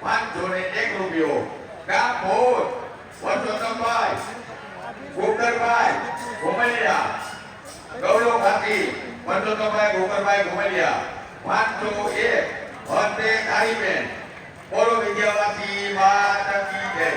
501 રૂપિયો. ગામ ભોજ પરસોત્તમભાઈ ગોકરભાઈ ઘુમલિયા. ગૌરવ ખાતી પરસોત્તમભાઈ ગોકરભાઈ ઘુમલિયા 501. હરતે તારીબેન પોલો વિદ્યાવાસી માતા કી જય.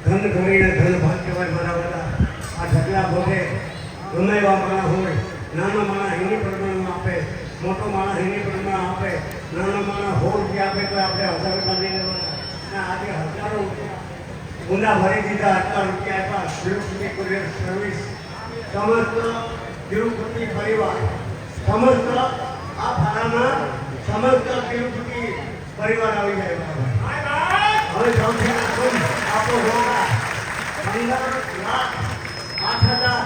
ધન કરીને ધન ભાગ કહેવાય મારા વાલા. આ ઢગલા ભોગે ગમે એવા માણા હોય, નાના માણા એની પ્રમાણમાં આપે, મોટો માણા એની પ્રમાણ આપે, નાના માણા 100 રૂપિયા આપે તો આપણે 1000 રૂપિયા લઈ લેવાના. અને આજે હજારો રૂપિયા ઊંડા ભરી દીધા, આટલા રૂપિયા આપ્યા. તિરુપતિ કુરિયર સર્વિસ સમસ્ત તિરુપતિ પરિવાર, સમસ્ત આ ફાળામાં સમસ્ત તિરુપતિ પરિવાર આવી જાય. હવે સૌથી આપો હોગા 15,08,000.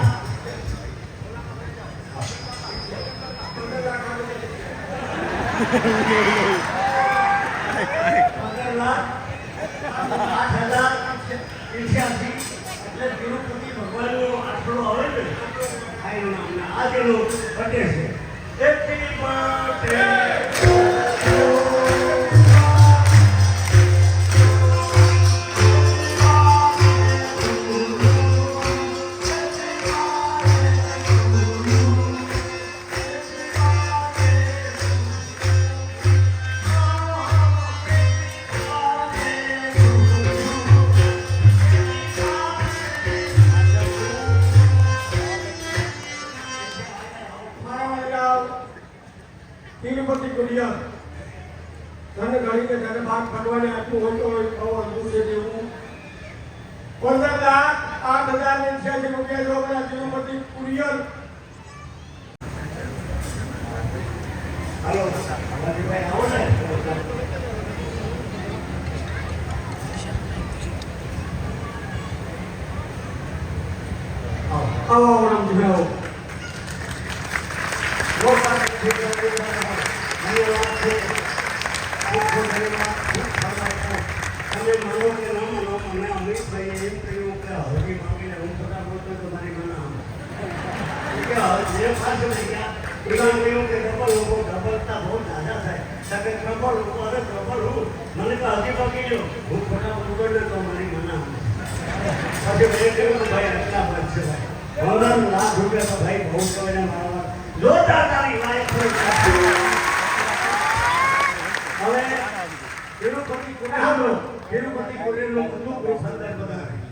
એટલે તિરુપતિ ભગવાનનું આટલું આવે ને આજનું બર્થડે છે. Happy birthday. તિરુપતિ કુરિયર ધન ગણીને ધન ભાગ ભગવાને આપ્યું હોય તો અદભુત જેવું 15,08,088 રૂપિયા જો આપણા તિરુપતિ કુરિયર. હાલો ભાઈ આવો ને. આવો રામજી આવો. પાછળ રહી ગયા એમાં કહ્યું કે ડબલ લોકો ડબલતા બહુ દાદા થાય સાહેબ ડબલ લોકો અરે ડબલ હું મને તો હજી પકી ગયો હું ફટાફટ ઉગડને તો મારી મના પછી મેં કહ્યું કે ભાઈ આટલા વાત છે ભાઈ 15 લાખ રૂપિયા તો ભાઈ બહુ કહેવાય મારા જોતા તારી લાયક હવે તિરુપતિ કુટીરનું બધું સંદર્ભ બધા